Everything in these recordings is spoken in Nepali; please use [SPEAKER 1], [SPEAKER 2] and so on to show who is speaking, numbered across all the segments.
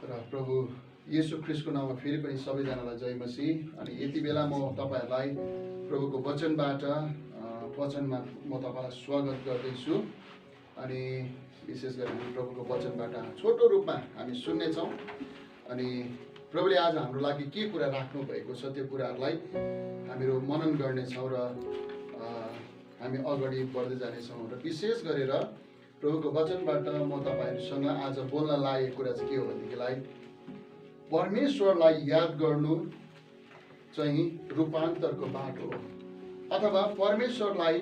[SPEAKER 1] र प्रभु येशू ख्रिस्टको नाममा फेरि पनि सबैजनालाई जय मसीह। अनि यति बेला म तपाईँहरूलाई प्रभुको वचनमा म तपाईँलाई स्वागत गर्दैछु। अनि विशेष गरी हामी प्रभुको वचनबाट छोटो रूपमा हामी सुन्नेछौँ। अनि प्रभुले आज हाम्रो लागि के कुरा राख्नु भएको छ त्यो कुराहरूलाई हामीहरू मनन गर्नेछौँ र हामी अगाडि बढ्दै जानेछौँ। र विशेष गरेर प्रभुको वचनबाट म तपाईँहरूसँग आज बोल्न लागेको कुरा चाहिँ के हो भनेदेखिलाई परमेश्वरलाई याद गर्नु चाहिँ रूपान्तरको बाटो हो, अथवा परमेश्वरलाई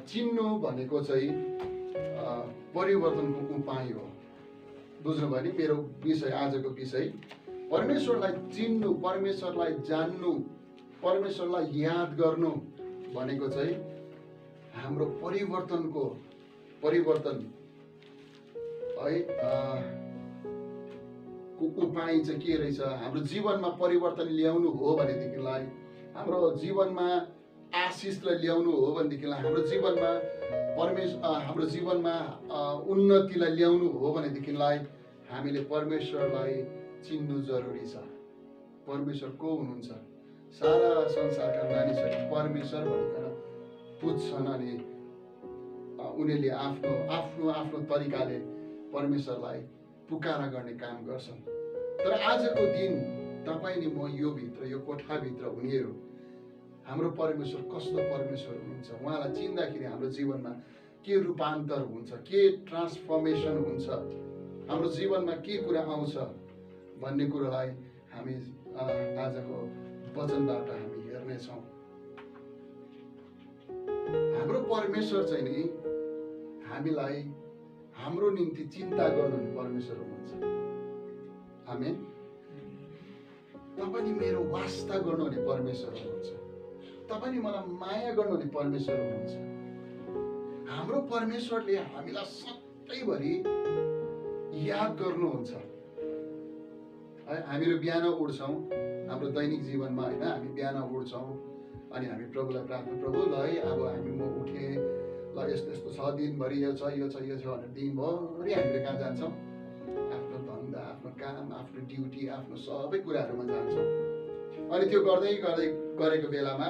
[SPEAKER 1] चिन्नु भनेको चाहिँ परिवर्तनको उपाय हो। बुझ्नुभयो नि मेरो विषय, आजको विषय परमेश्वरलाई चिन्नु, परमेश्वरलाई जान्नु, परमेश्वरलाई याद गर्नु भनेको चाहिँ हाम्रो परिवर्तन है को उपाय चाहिँ के रहेछ। हाम्रो जीवनमा परिवर्तन ल्याउनु हो भनेदेखिलाई, हाम्रो जीवनमा आशिषलाई ल्याउनु हो भनेदेखिलाई, हाम्रो जीवनमा उन्नतिलाई ल्याउनु हो भनेदेखिलाई हामीले परमेश्वरलाई चिन्नु जरुरी छ। परमेश्वर को हुनुहुन्छ? सारा संसारका मानिसहरूले परमेश्वर भनिकन पुज्छन् अनि उनीहरूले आफ्नो तरिकाले परमेश्वरलाई पुकारा गर्ने काम गर्छन्। तर आजको दिन तपाईँ नि म यो कोठाभित्र हुनेहरू हाम्रो परमेश्वर कस्तो परमेश्वर हुनुहुन्छ, उहाँलाई चिन्दाखेरि हाम्रो जीवनमा के रूपान्तर हुन्छ, के ट्रान्सफर्मेसन हुन्छ, हाम्रो जीवनमा के कुरा आउँछ भन्ने कुरालाई हामी आजको वचनबाट हामी हेर्नेछौँ। हाम्रो परमेश्वर चाहिँ नि हामीलाई हाम्रो निम्ति चिन्ता गर्नुहुने परमेश्वर हुनुहुन्छ। आमेन। तपाईँ नि मेरो वास्ता गर्नुहुने परमेश्वर हुनुहुन्छ। तपाईँ नि मलाई माया गर्नुहुने परमेश्वर हुनुहुन्छ। हाम्रो परमेश्वरले हामीलाई सधैँभरि याद गर्नुहुन्छ। हामीहरू बिहान उठ्छौँ, हाम्रो दैनिक जीवनमा होइन, हामी बिहान उठ्छौँ अनि हामी प्रभुलाई प्रार्थना, प्रभु ल है अब म उठेँ, ल यस्तो छ, दिनभरि यो छ भनेर दिनभरि हामीले कहाँ जान्छौँ? आफ्नो धन्दा, आफ्नो काम, आफ्नो ड्युटी, आफ्नो सबै कुराहरूमा जान्छौँ। अनि त्यो गर्दै गरेको बेलामा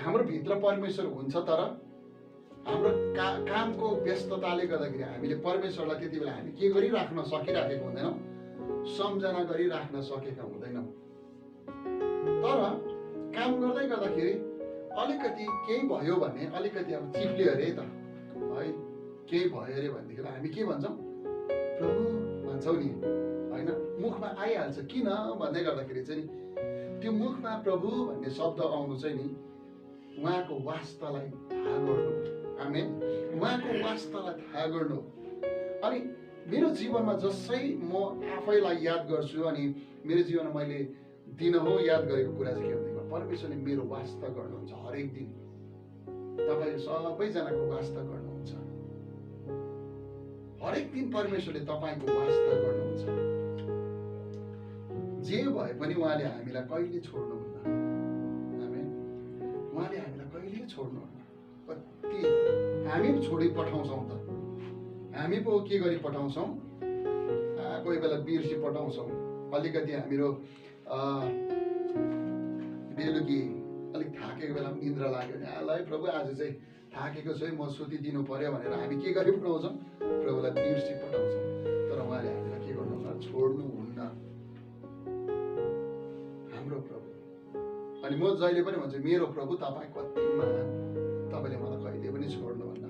[SPEAKER 1] हाम्रो भित्र परमेश्वर हुन्छ, तर हाम्रो कामको व्यस्तताले गर्दाखेरि हामीले परमेश्वरलाई त्यति बेला हामी के गरिराख्न सकिराखेको हुँदैनौँ, सम्झना गरिराख्न सकेका हुँदैनौँ। तर काम गर्दै गर्दाखेरि अलिकति केही भयो भने, अलिकति अब चिप्ल्यो अरे त है, केही भयो अरे भनेदेखि हामी के भन्छौँ? प्रभु भन्छौँ नि होइन, मुखमा आइहाल्छ। किन भन्दै गर्दाखेरि चाहिँ नि त्यो मुखमा प्रभु भन्ने शब्द आउनु चाहिँ नि उहाँको वास्तालाई थाहा गर्नु। आमेन। उहाँको वास्तालाई थाहा गर्नु। अनि मेरो जीवनमा जसै म आफैलाई याद गर्छु अनि मेरो जीवनमा मैले दिनहुँ याद गरेको कुरा चाहिँ के भन्दा परमेश्वरले मेरो वास्ता गर्नुहुन्छ। हरेक दिन तपाईँ सबैजनाको वास्ता गर्नुहुन्छ। हरेक दिन परमेश्वरले तपाईँको वास्ता गर्नुहुन्छ। जे भए पनि उहाँले हामीलाई कहिले छोड्नुहुन्न। आमेन। उहाँले हामीलाई कहिले छोड्नुहुन्न। कति हामी छोडी पठाउँछौँ त, हामी पो के गरी पठाउँछौँ? कोही बेला बिर्सी पठाउँछौँ। अलिकति हामीहरू बेलुकी अलिक थाकेको बेला निद्रा लाग्यो भने ल है प्रभु आज चाहिँ थाकेको छु है, म सुतिदिनु पर्यो भनेर हामी के गरी पठाउँछौँ? प्रभुलाई बिर्सी पठाउँछौँ। तर उहाँले हामीलाई के गर्नुहुन्न? छोड्नुहुन्न। हाम्रो प्रभु। अनि म जहिले पनि भन्छु मेरो प्रभु तपाईँ कति महान, तपाईँले मलाई कहिले पनि छोड्नुहुन्न,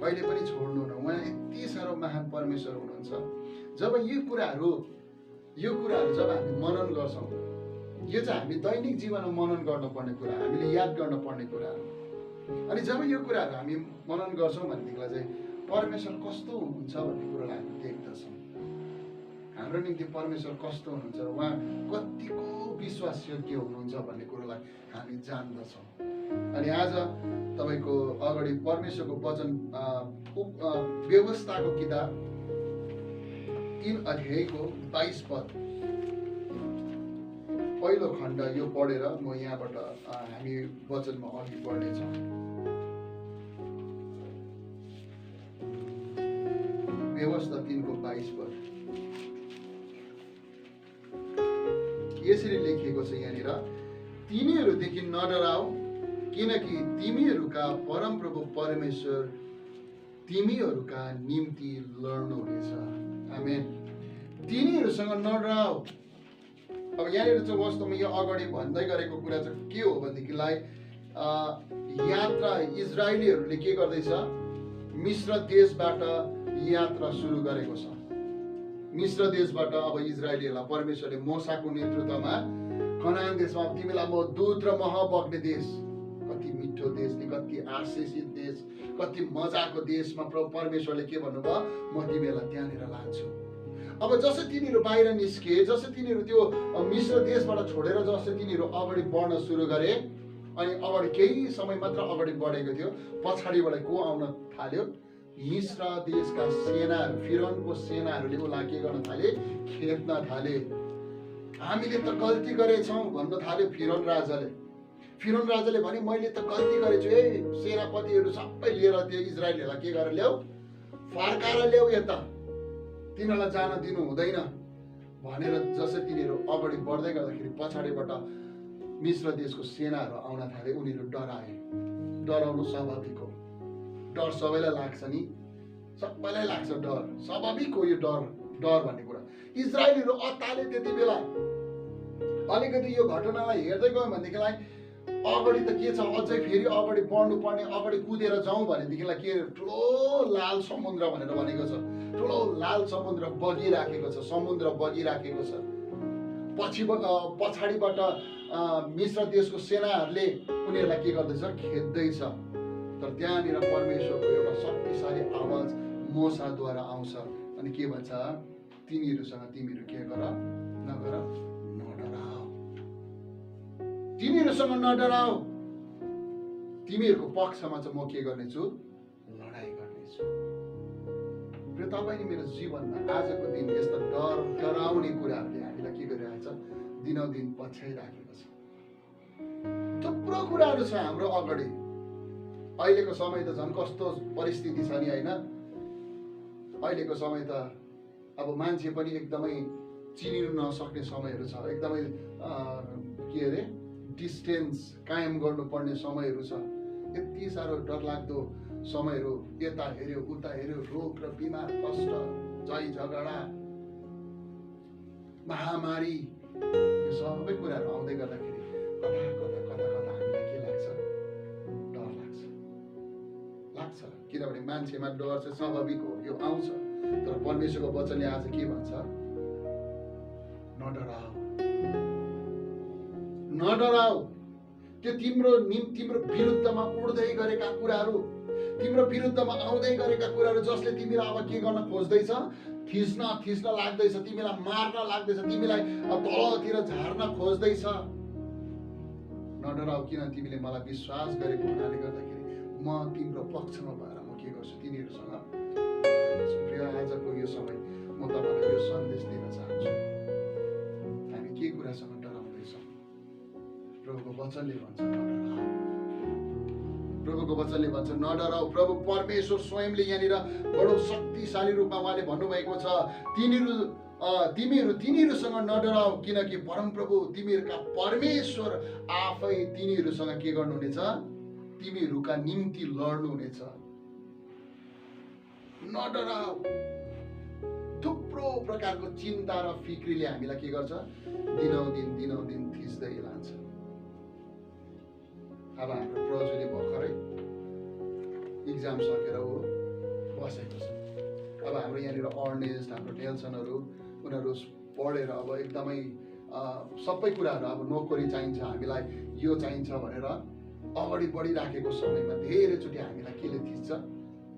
[SPEAKER 1] कहिले पनि छोड्नुहुन्न। उहाँ यति साह्रो महान परमेश्वर हुनुहुन्छ। जब यो कुराहरू जब हामी मनन गर्छौँ, यो चाहिँ हामी दैनिक जीवनमा मनन गर्नुपर्ने कुरा, हामीले याद गर्नुपर्ने कुराहरू। अनि जब यो कुराहरू हामी मनन गर्छौँ भनेदेखिलाई चाहिँ परमेश्वर कस्तो हुनुहुन्छ भन्ने कुरालाई हामी देख्दछौँ। हाम्रो निम्ति परमेश्वर कस्तो हुनुहुन्छ, उहाँ कतिको विश्वासयोग्य हुनुहुन्छ भन्ने कुरालाई हामी जान्दछौँ। अनि आज तपाईँको अगाडि परमेश्वरको वचन व्यवस्थाको किताब 3 अध्यायको 22 पद पहिलो खण्ड यो पढेर म यहाँबाट हामी वचनमा अघि बढ्नेछौँ। अवस्था 3 को 22 पद यसरी लेखिएको छ यहाँनिर, तिनीहरूदेखि नडराऊ, किनकि तिमीहरूका परमप्रभु परमेश्वर तिमीहरूका निम्ति लड्नुहुनेछ। आमेन। तिनीहरूसँग नडराऊ। अब यहाँनिर चाहिँ वास्तवमा यो अगाडि भन्दै गरेको कुरा चाहिँ के हो भनेदेखिलाई यात्रा इजरायलीहरूले के गर्दैछ, मिश्र देशबाट यात्रा सुरु गरेको छ। मिश्र देशबाट अब इजरायलीहरूलाई परमेश्वरले मोसाको नेतृत्वमा कनान देशमा, तिमीलाई म दूध र मह बग्ने देश, कति मिठो देश, कति आशिषित देश, कति मजाको देशमा परमेश्वरले के भन्नुभयो, म तिमीहरूलाई त्यहाँनिर लान्छु। अब जसै तिनीहरू बाहिर निस्के, जसै तिनीहरू त्यो मिश्र देशबाट छोडेर जसै तिनीहरू अगाडि बढ्न सुरु गरे, अनि अगाडि केही समय मात्र अगाडि बढेको थियो, पछाडिबाट को आउन थाल्यो, मिश्र देशका सेनाहरू, फिरौनको सेनाहरूले उसलाई के गर्न थाले, खेद्न थाले। हामीले त गल्ती गरेछौँ भन्न थाल्यो फिरौन राजाले। फिरौन राजाले भने मैले त गल्ती गरेछु, सेनापतिहरू सबै लिएर त्यो इजरायलीहरूलाई के गरेर ल्याऊ, फर्काएर ल्याऊ, यता तिनीहरूलाई जान दिनु हुँदैन भनेर जसै तिनीहरू अगाडि बढ्दै गर्दाखेरि पछाडिबाट मिश्र देशको सेनाहरू आउन थाले। उनीहरू डराए। डराउनु स्वाभाविक हो, डर सबैलाई लाग्छ नि, सबैलाई लाग्छ डर, स्वाभाविक हो यो डर भन्ने कुरा। इजरायलीहरू अत्ताले त्यति बेला अलिकति यो घटनालाई हेर्दै गयो भनेदेखिलाई अगाडि त के छ, अझै फेरि अगाडि बढ्नु पर्ने, अगाडि कुदेर जाउँ भनेदेखिलाई के ठुलो लाल समुद्र भनेर भनेको छ, ठुलो लाल समुद्र बगिराखेको छ, समुद्र बगिराखेको छ। पछाडिबाट मिश्र देशको सेनाहरूले उनीहरूलाई के गर्दैछ, खेद्दैछ। तर त्यहाँनिर परमेश्वरको एउटा शक्तिशाली आवाज मोसाद्वारा आउँछ अनि के भन्छ, तिनीहरूसँग तिमीहरू के गर, नगर, नडराऊ, तिमीहरूसँग नडराऊ, तिमीहरूको पक्षमा चाहिँ म के गर्नेछु, लडाई गर्नेछु। र तपाईँ मेरो जीवनमा आजको दिन यस्ता डराउने कुराहरूले हामीलाई के गरिरहेछ, दिनौदिन पछ्याइराखेको छ। थुप्रो कुराहरू छ हाम्रो अगाडि। अहिलेको समय त झन् कस्तो परिस्थिति छ नि, होइन? अहिलेको समय त अब मान्छे पनि एकदमै चिनिनु नसक्ने समयहरू छ, एकदमै के अरे डिस्टेन्स कायम गर्नुपर्ने समयहरू छ। यति साह्रो डरलाग्दो समयहरू, यता हेऱ्यो उता हेऱ्यो, रोग र बिमार, कष्ट, झै झगडा, महामारी, यो सबै कुराहरू आउँदै गर्दाखेरि कता हामीलाई के लाग्छ, डर लाग्छ। किनभने मान्छेमा डर चाहिँ स्वाभाविक हो, यो आउँछ। तर परमेश्वरको वचनले आज के भन्छ, नडराऊ। त्यो तिम्रो विरुद्धमा उड्दै गरेका कुराहरू, तिम्रो विरुद्धमा आउँदै गरेका कुराहरू, जसले तिमीलाई अब के गर्न खोज्दैछ, थिच्न लाग्दैछ, तिमीलाई मार्न लाग्दैछ, तिमीलाई तलतिर झार्न खोज्दैछ, नडराऊ, किन तिमीले मलाई विश्वास गरेको हुनाले गर्दाखेरि म तिम्रो पक्षमा भएर म के गर्छु, तिनीहरूसँग। आजको यो समय म तपाईँलाई यो सन्देश दिन चाहन्छु, हामी के कुरासँग डराउँदैछौँ? प्रभुको वचनले भन्छ नडराऊ, प्रभुको वचनले भन्छ नडराऊ। प्रभु परमेश्वर स्वयंले यहाँनिर बडो शक्तिशाली रूपमा उहाँले भन्नुभएको छ, तिमीहरूसँग नडराऊ, किनकि परमप्रभु तिमीहरूका परमेश्वर आफै तिनीहरूसँग के गर्नुहुनेछ, तिमीहरूका निम्ति लड्नुहुनेछ। नडराऊ। थुप्रो प्रकारको चिन्ता र फिक्रीले हामीलाई के गर्छ, दिनौदिन थिच्दै लान्छ। अब हाम्रो प्रजुले भर्खरै इक्जाम सकेर बसेको छ। अब हाम्रो यहाँनिर अर्नेस्ट, हाम्रो नेल्सनहरू, उनीहरू पढेर अब एकदमै सबै कुराहरू, अब नोकरी चाहिन्छ हामीलाई, यो चाहिन्छ भनेर अगाडि बढिराखेको समयमा धेरैचोटि हामीलाई केले थिच्छ,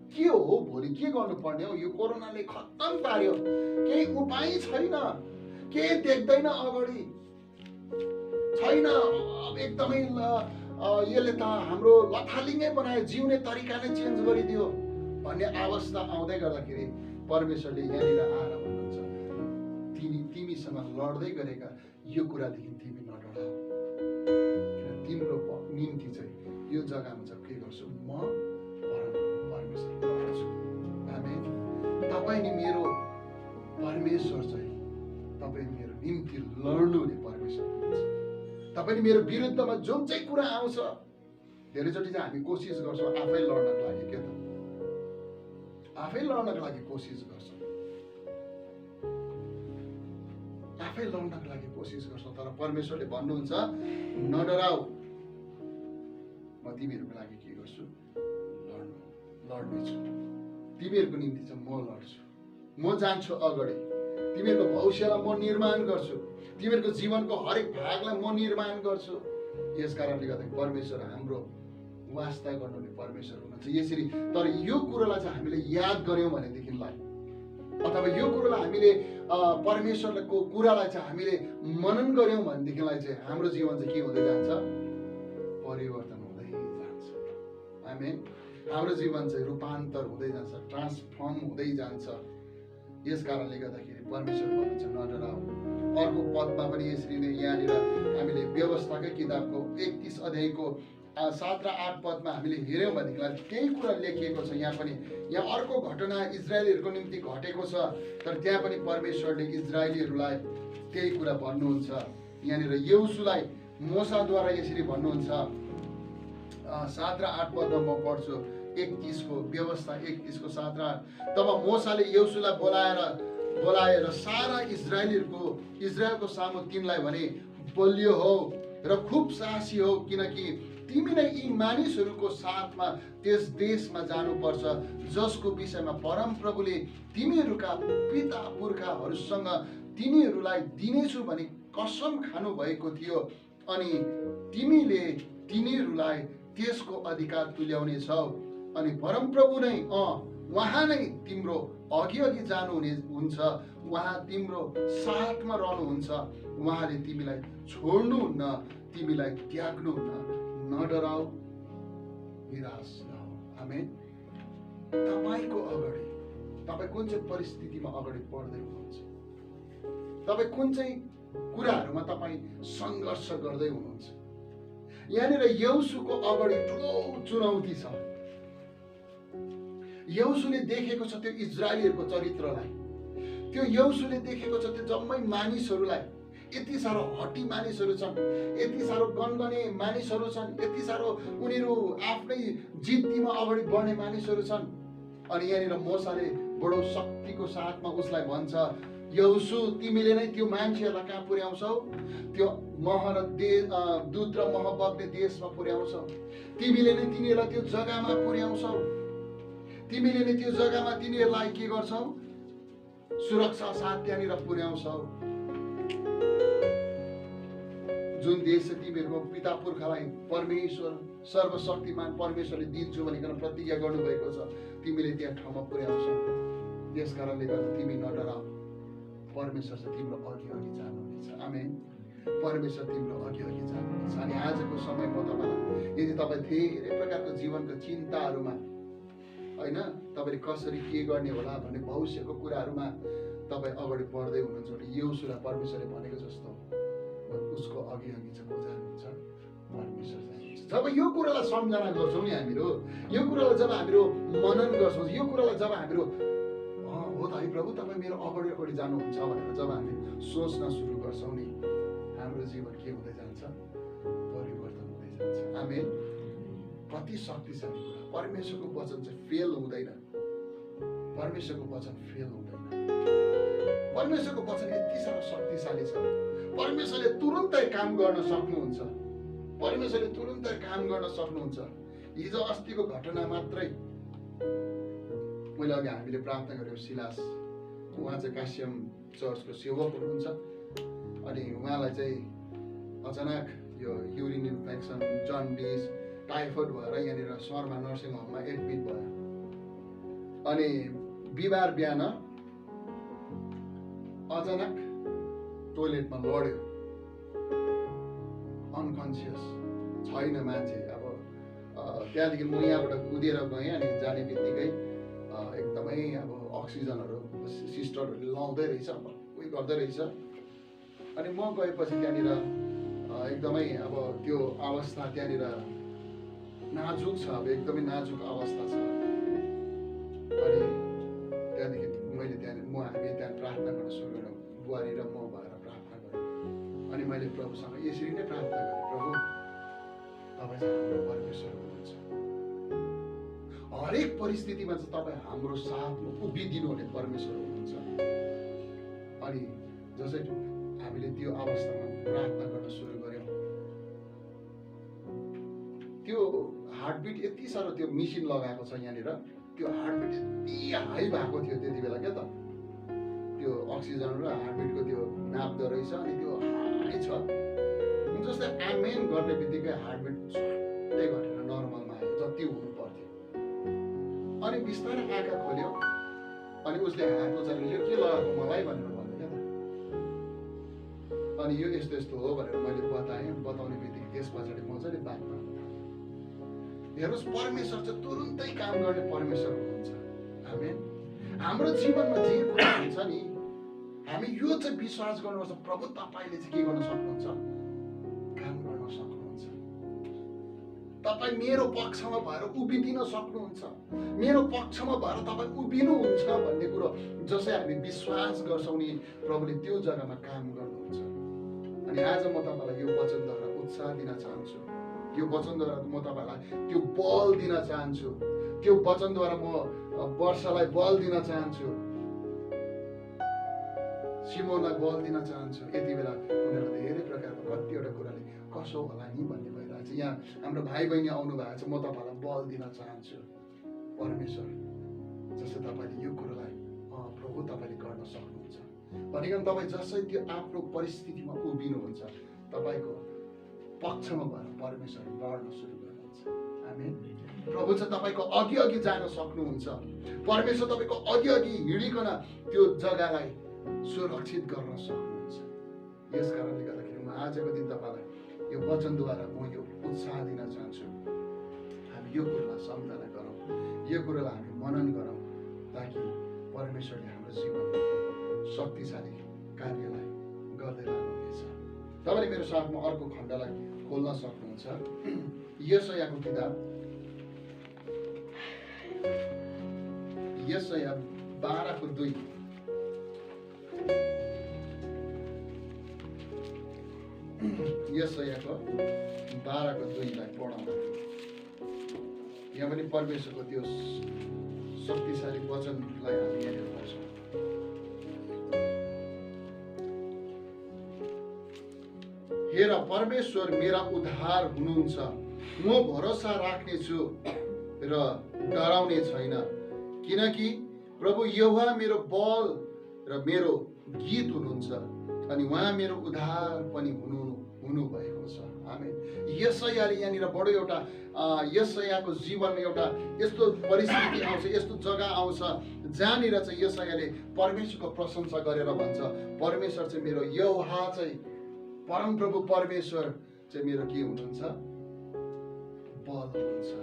[SPEAKER 1] के हो भोलि के गर्नुपर्ने हो, यो कोरोनाले खत्तम पार्यो, केही उपाय छैन, केही देख्दैन, अगाडि छैन, एकदमै यसले त हाम्रो लथालिङ्गै बनायो, जिउने तरिका नै चेन्ज गरिदियो भन्ने अवस्था आउँदै गर्दाखेरि परमेश्वरले यहाँनिर आएर भन्नुहुन्छ, तिमीसँग लड्दै गरेका यो कुरादेखि तिमी नडराऊ, तिम्रो निम्ति चाहिँ यो जग्गामा चाहिँ के गर्छु, म परमेश्वर लड्छु। आमेन। तपाईँ नि मेरो परमेश्वर चाहिँ तपाईँ मेरो निम्ति लड्नुहुने परमेश्वर हुनुहुन्छ। तपाईँ नि मेरो विरुद्धमा जुन चाहिँ कुरा आउँछ, धेरैचोटि चाहिँ हामी कोसिस गर्छौँ आफै लड्नको लागि, के त आफै लड्नको लागि कोसिस गर्छौँ, आफै लड्नको लागि कोसिस गर्छौँ। तर परमेश्वरले भन्नुहुन्छ नडराऊ, म तिमीहरूको लागि के गर्छु, लड्नेछु। तिमीहरूको निम्ति चाहिँ म लड्छु, म जान्छु अगाडि, तिमीहरूको भविष्यलाई म निर्माण गर्छु, तिमीहरूको जीवनको हरेक भागलाई म निर्माण गर्छु। यस कारणले गर्दा परमेश्वर हाम्रो वास्ता गर्नुहुने परमेश्वर हुनुहुन्छ। यसरी तर यो कुरोलाई चाहिँ हामीले याद गर्यौँ भनेदेखिलाई, अथवा यो कुरोलाई हामीले परमेश्वरको कुरालाई चाहिँ हामीले मनन गर्यौँ भनेदेखिलाई चाहिँ हाम्रो जीवन चाहिँ के हुँदै जान्छ, परिवर्तन हुँदै जान्छ। आमेन। हाम्रो जीवन चाहिँ रूपान्तर हुँदै जान्छ, ट्रान्सफर्म हुँदै जान्छ। यस कारणले गर्दाखेरि परमेश्वर भन्नुहुन्छ नडराऊ। अर्को पदमा पनि यसरी नै यहाँनिर हामीले व्यवस्थाकै किताबको 31 अध्यायको 7 र 8 पदमा हामीले हेऱ्यौँ भनेदेखिलाई त्यही कुरा लेखिएको छ। यहाँ पनि यहाँ अर्को घटना इजरायलीहरूको निम्ति घटेको छ, तर त्यहाँ पनि परमेश्वरले इजरायलीहरूलाई त्यही कुरा भन्नुहुन्छ। यहाँनिर यहोशुलाई मोसाद्वारा यसरी भन्नुहुन्छ, 7 र 8 पदमा म पढ्छु। 31 को व्यवस्था 31 को 7 र 8। तब मोसाले यहोशुलाई बोलाएर सारा इजरायलको सामु तिनलाई भने, बलियो हो र खुब साहसी हो, किनकि तिमी नै यी मानिसहरूको साथमा त्यस देशमा जानुपर्छ जसको विषयमा परमप्रभुले तिमीहरूका पिता पुर्खाहरूसँग तिनीहरूलाई दिनेछु भनी कसम खानु भएको थियो, अनि तिमीले तिनीहरूलाई त्यसको अधिकार तुल्याउने छौ। अनि परमप्रभु नै उहाँ नै तिम्रो अघि जानुहुने हुन्छ, उहाँ तिम्रो साथमा रहनुहुन्छ, उहाँले तिमीलाई छोड्नुहुन्न, तिमीलाई त्याग्नुहुन्न। नडराऊ, निराश नहो। आमेन। तपाईको अगाडि तपाईँ कुन चाहिँ परिस्थितिमा अगाडि बढ्दै हुनुहुन्छ, तपाईँ कुन चाहिँ कुराहरूमा तपाईँ सङ्घर्ष गर्दै हुनुहुन्छ। यहाँनिर यहोशुको अगाडि ठुलो चुनौती छ। यहोशुले देखेको छ त्यो इजरायलीहरूको चरित्रलाई, त्यो यहोशुले देखेको छ त्यो जम्मै मानिसहरूलाई, यति साह्रो हटी मानिसहरू छन्, यति साह्रो गनगने मानिसहरू छन्, यति साह्रो उनीहरू आफ्नै जिद्दीमा अगाडि बढ्ने मानिसहरू छन्। अनि यहाँनिर मोसाले बडो शक्तिको साथमा उसलाई भन्छ, यहोशु तिमीले नै त्यो मान्छेहरूलाई कहाँ पुर्याउँछौ, त्यो मह र दुध र मह बग्ने देशमा पुर्याउँछौ, तिमीले नै तिनीहरूलाई त्यो जग्गामा पुर्याउँछौ, तिमीले नै त्यो जग्गामा तिनीहरूलाई के गर्छौ, सुरक्षा साथ त्यहाँनिर पुर्याउँछौ। जुन देश तिमीहरूको पिता पुर्खालाई परमेश्वर सर्वशक्तिमान परमेश्वरले दिन्छु भनिकन प्रतिज्ञा गर्नुभएको छ, तिमीले त्यहाँ ठाउँमा पुर्याउँछौ। त्यस कारणले गर्दा तिमी नडराऊ, परमेश्वर चाहिँ तिम्रो अघि जानुहुनेछ। आमेन। परमेश्वर तिम्रो अघि जानुहुनेछ। अनि आजको समयमा तपाईँलाई यदि तपाईँ धेरै प्रकारको जीवनको चिन्ताहरूमा, होइन, तपाईँले कसरी के गर्ने होला भन्ने भविष्यको कुराहरूमा तपाईँ अगाडि बढ्दै हुनुहुन्छ भने यहोशुलाई परमेश्वरले भनेको जस्तो उसको अघि चाहिँ को जानुहुन्छ, परमेश्वर जानुहुन्छ। जब यो कुरालाई सम्झना गर्छौँ नि हामीहरू, यो कुरालाई जब हामीहरू मनन गर्छौँ, यो कुरालाई जब हामीहरू हो त है प्रभु तपाईँ मेरो अगाडि जानुहुन्छ भनेर जब हामी सोच्न सुरु गर्छौँ नि, हाम्रो जीवन के हुँदै जान्छ, परिवर्तन हुँदै जान्छ। आमेन। कति शक्तिशाली कुरा। परमेश्वरको वचन चाहिँ फेल हुँदैन, परमेश्वरको वचन फेल हुँदैन। परमेश्वरको वचन यति साह्रो शक्तिशाली छ, परमेश्वरले तुरुन्तै काम गर्न सक्नुहुन्छ, परमेश्वरले तुरुन्तै काम गर्न सक्नुहुन्छ। हिजो अस्तिको घटना मात्रै मैले अघि हामीले प्रार्थना गऱ्यौँ, सिलास उहाँ चाहिँ कास्यम चर्चको सेवक हुनुहुन्छ, अनि उहाँलाई चाहिँ अचानक यो युरिन इन्फेक्सन, जन्डिस, टाइफोइड भएर यहाँनिर शर्मा नर्सिङ होममा एडमिट भयो। अनि बिहिबार बिहान अचानक टोइलेटमा लड्यो, अनकन्सियस छैन मान्छे। अब त्यहाँदेखि म यहाँबाट कुदेर गएँ, अनि जाने बित्तिकै एकदमै अब अक्सिजनहरू सिस्टरहरूले लाउँदै रहेछ, उयो गर्दै रहेछ। अनि म गएपछि त्यहाँनिर एकदमै अब त्यो अवस्था त्यहाँनिर नाजुक छ, अब एकदमै नाजुक अवस्था छ। अनि त्यहाँदेखि मैले गरेर म भएर प्रार्थना गरेँ अनि मैले प्रभुसँग यसरी नै प्रार्थना गरेँ, प्रभु तपाईँ चाहिँ हाम्रो परमेश्वर हुनुहुन्छ, हरेक परिस्थितिमा चाहिँ तपाईँ हाम्रो साथमा उभिदिनु हुने परमेश्वर हुनुहुन्छ। अनि जसै हामीले त्यो अवस्थामा प्रार्थना गर्न सुरु गर्यौँ, त्यो हार्टबिट यति साह्रो, त्यो मिसिन लगाएको छ यहाँनिर, त्यो हार्टबिट यति हाई भएको थियो त्यति बेला, क्या त त्यो अक्सिजन र हार्टबिटको त्यो नाप्दो रहेछ अनि त्यो हाई छ। जस्तै आमेन गर्ने बित्तिकै हार्टबिट स्वाटै गरेर नर्मलमा आयो जति हुनु पर्थ्यो। अनि बिस्तारै आँखा खोल्यो अनि उसले हात उचालेर यो के लगाएको मलाई भनेर भन्यो क्या त। अनि यो यस्तो यस्तो हो भनेर मैले बताएँ, बताउने बित्तिकै त्यस पछाडि मजाले बात मार्नु। हेर्नुहोस्, परमेश्वर चाहिँ तुरुन्तै काम गर्ने परमेश्वर हुनुहुन्छ। आमेन। हाम्रो जीवनमा जे कुरा हुन्छ नि, हामी यो चाहिँ विश्वास गर्नुपर्छ, प्रभु तपाईँले चाहिँ के गर्न सक्नुहुन्छ, काम गर्न सक्नुहुन्छ। तपाईँ मेरो पक्षमा भएर उभिदिन सक्नुहुन्छ, मेरो पक्षमा भएर तपाईँ उभिनुहुन्छ भन्ने कुरो जसै हामी विश्वास गर्छौँ नि, प्रभुले त्यो जग्गामा काम गर्नुहुन्छ। अनि आज म तपाईँलाई यो वचनद्वारा उत्साह दिन चाहन्छु, यो वचनद्वारा म तपाईँलाई त्यो बल दिन चाहन्छु, त्यो वचनद्वारा म वर्षलाई बल दिन चाहन्छु, सिमोनलाई बल दिन चाहन्छु। यति बेला उनीहरू धेरै प्रकारको कतिवटा कुराले कसो होला नि भन्ने भइरहेको छ। यहाँ हाम्रो भाइ बहिनी आउनु भएको छ, म तपाईँलाई बल दिन चाहन्छु। परमेश्वर जस्तै तपाईँले यो कुरोलाई प्रभु तपाईँले गर्न सक्नुहुन्छ भनिकन तपाईँ जसै त्यो आफ्नो परिस्थितिमा उभिनुहुन्छ, तपाईँको पक्षमा भएर परमेश्वर लड्न सुरु गर्नुहुन्छ। आमेन। प्रभु चाहिँ तपाईँको अघि अघि जान सक्नुहुन्छ। परमेश्वर तपाईँको अघि अघि हिँडिकन त्यो जग्गालाई सुरक्षित गर्न सक्नुहुन्छ। यस कारणले गर्दाखेरि म आजको दिन तपाईँलाई यो वचनद्वारा म यो उत्साह दिन चाहन्छु, हामी यो कुरोलाई सम्झना गरौँ, यो कुरोलाई हामी मनन गरौँ, ताकि परमेश्वरले हाम्रो जीवनमा शक्तिशाली कार्यलाई गर्दै लानुहुनेछ। तपाईँले मेरो साथमा अर्को खण्डलाई खोल्न सक्नुहुन्छ, यशायाको किताब, यशाया 12:2। यशायाको 12:2लाई पढौँ। यहाँ पनि परमेश्वरको त्यो शक्तिशाली वचनलाई हामी यहाँनिर पढ्छौँ। हेर, परमेश्वर मेरा उद्धार हुनुहुन्छ, म भरोसा राख्नेछु र डराउने छैन, किनकि प्रभु यहोवा मेरो बल र मेरो गीत हुनुहुन्छ अनि उहाँ मेरो उद्धार पनि हुनु भएको छ। आमेन। यशायाले यहाँनिर बडो एउटा यशायाको जीवनमा एउटा यस्तो परिस्थिति आउँछ, यस्तो जग्गा आउँछ जहाँनिर चाहिँ यशायाले परमेश्वरको प्रशंसा गरेर भन्छ, परमेश्वर चाहिँ मेरो यहोवा चाहिँ, परमप्रभु परमेश्वर चाहिँ मेरो के हुनुहुन्छ, बल हुनुहुन्छ,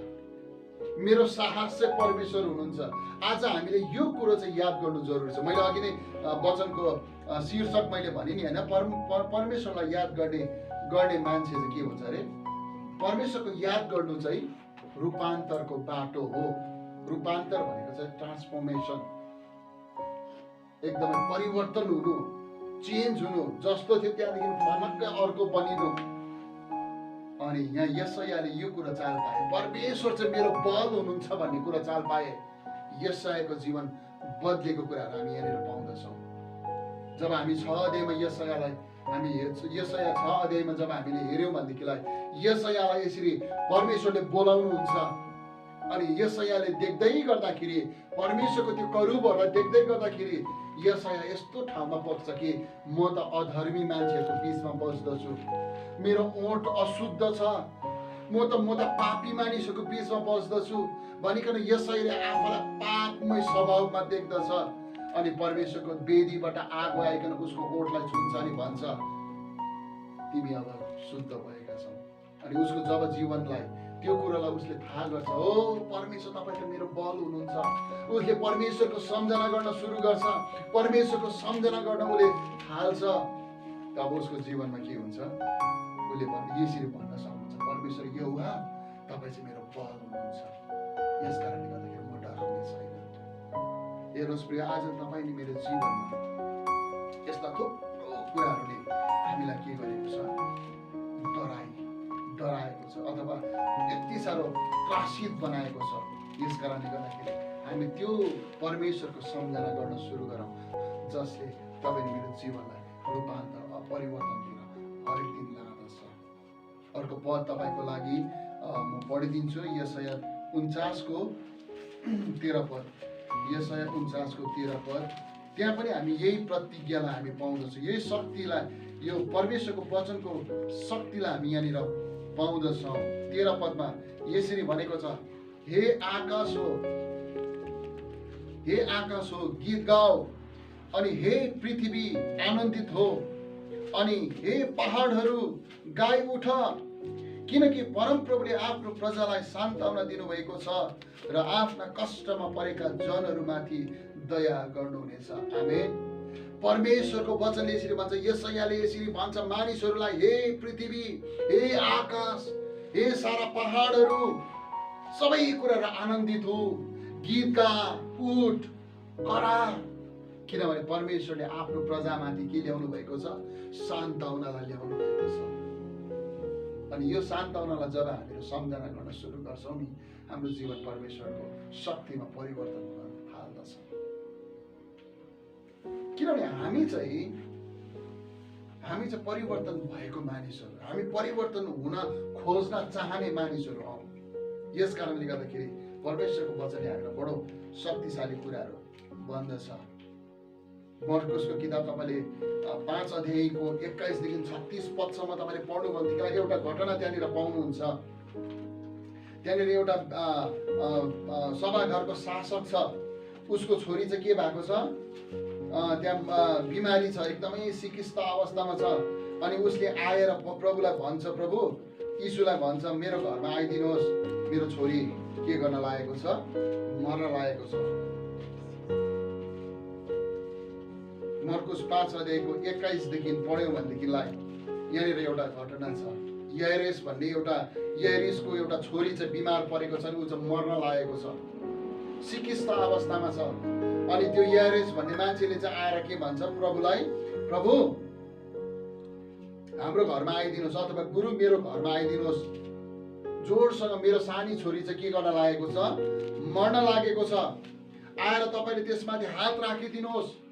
[SPEAKER 1] मेरो साहस चाहिँ परमेश्वर हुनुहुन्छ। आज हामीले यो कुरो चाहिँ याद गर्नु जरुरी छ। मैले अघि नै वचनको शीर्षक मैले भने नि होइन, परमेश्वरलाई याद गर्ने मान्छे चाहिँ के हुन्छ अरे, परमेश्वरको याद गर्नु चाहिँ रूपान्तरको बाटो हो। रूपान्तर भनेको चाहिँ ट्रान्सफर्मेसन, एकदमै परिवर्तन हुनु, चेन्ज हुनु, जस्तो थियो त्यहाँदेखि फरक्कै अर्को बनिनु। अनि यहाँ यशायाले यो कुरा चाल पाए, परमेश्वर चाहिँ मेरो बल हुनुहुन्छ भन्ने कुरा चाल पाए। यशायाको जीवन बदलेको कुराहरू हामी यहाँनिर पाउँदछौँ। जब हामी 6 अध्यायमा यशायालाई हामी हेर्छौँ, यशाया 6 अध्यायमा जब हामीले हेऱ्यौँ भनेदेखिलाई यशायालाई यसरी परमेश्वरले बोलाउनुहुन्छ अनि यशायाले देख्दै गर्दाखेरि, परमेश्वरको त्यो करूबहरूलाई देख्दै गर्दाखेरि यशाया यस्तो ठाउँमा पुग्छ कि म त अधर्मी मान्छेहरूको बिचमा बस्दछु, मेरो ओठ अशुद्ध छ, म त पापी मानिसहरूको बिचमा बस्दछु भनिकन यशायाले आफूलाई पापमय स्वभावमा देख्दछ। अनि परमेश्वरको वेदीबाट आगो आइकन उसको ओठलाई छुन्छ अनि भन्छ, तिमी अब शुद्ध भएका छौ। अनि उसको जब जीवनलाई त्यो कुरालाई उसले थाहा गर्छ, हो परमेश्वर तपाईँ त मेरो बल हुनुहुन्छ, उसले परमेश्वरको सम्झना गर्न सुरु गर्छ, परमेश्वरको सम्झना गर्न उसले थाल्छ, तब उसको जीवनमा के हुन्छ, उसले यसरी भन्न सक्नुहुन्छ, परमेश्वर यहोवा तपाईँ चाहिँ मेरो बल हुनुहुन्छ, यस कारणले गर्दाखेरि म डराउने छैन। हेर्नुहोस् प्रिय, आज तपाईँ नि मेरो जीवनमा यस्ता थुप्रै कुराहरूले हामीलाई के गरेको छ, डराएको छ अथवा यति साह्रो त्रासित बनाएको छ। यस कारणले गर्दाखेरि हामी त्यो परमेश्वरको सम्झना गर्न सुरु गरौँ जसले तपाईँ मेरो जीवनलाई रूपान्तर परिवर्तन दिन हरेक दिन लाँदछ। अर्को पद तपाईँको लागि म पढिदिन्छु, यशाया 49को 13 पद। यशाया 49को 13 पद। त्यहाँ पनि हामी यही प्रतिज्ञालाई हामी पाउँदछौँ, यही शक्तिलाई, यो परमेश्वरको वचनको शक्तिलाई हामी यहाँनिर पाउँदछौँ। 13 पदमा यसरी भनेको छ, हे आकाश हो गीत गाओ, अनि हे पृथ्वी आनन्दित हो, अनि हे पहाडहरू गाई उठ, किनकि परमप्रभुले आफ्नो प्रजालाई सान्त्वना दिनुभएको छ र आफ्ना कष्टमा परेका जनहरूमाथि दया गर्नुहुनेछ। आमेन। परमेश्वरको वचनले यसरी भन्छ, यशायाले यसरी भन्छ मानिसहरूलाई, हे पृथ्वी, हे आकाश, हे सारा पहाडहरू, सबै कुराहरू आनन्दित हो, गीत गा, उठ, करा, किनभने परमेश्वरले आफ्नो प्रजामाथि के ल्याउनु भएको छ, सान्त्वनालाई ल्याउनु भएको छ। अनि यो सान्त्वनालाई जब हामीले सम्झना गर्न सुरु गर्छौँ नि, हाम्रो जीवन परमेश्वरको शक्तिमा परिवर्तन हुन थाल्दछ। किनभने हामी चाहिँ परिवर्तन भएको मानिसहरू, हामी परिवर्तन हुन खोज्न चाहने मानिसहरू हौँ। यस कारणले गर्दाखेरि परमेश्वरको वचनले हामीलाई बडो शक्तिशाली कुराहरू भन्दछ। मर्कुसको किताब तपाईँले 5 अध्यायको 21 देखि 36 पदसम्म तपाईँले पढ्नु भनेदेखि एउटा घटना त्यहाँनिर पाउनुहुन्छ। त्यहाँनिर एउटा सभाघरको शासक छ, उसको छोरी चाहिँ के भएको छ, त्यहाँ बिमारी छ, एकदमै सिकिस्त अवस्थामा छ। अनि उसले आएर प्रभुलाई भन्छ, प्रभु यीशुलाई भन्छ, मेरो घरमा आइदिनुहोस्, मेरो छोरी के गर्न लागेको छ, मर्न लागेको छ। मर्कुस 5 अध्यायको 21 देखि पढ्यौँ भनेदेखिलाई यहाँनिर एउटा घटना छ। याइरस भन्ने याइरसको एउटा छोरी चाहिँ बिमार परेको छ, ऊ चाहिँ मर्न लागेको छ, सिकिस्त अवस्थामा छ। अनि त्यो याइरस भन्ने मान्छेले चाहिँ आएर के भन्छ प्रभुलाई, प्रभु हाम्रो घरमा आइदिनुहोस्, अथवा गुरु मेरो घरमा आइदिनुहोस्, जोडसँग मेरो सानी छोरी चाहिँ के गर्न लागेको छ, मर्न लागेको छ, आएर तपाईँले त्यसमाथि हात राखिदिनुहोस्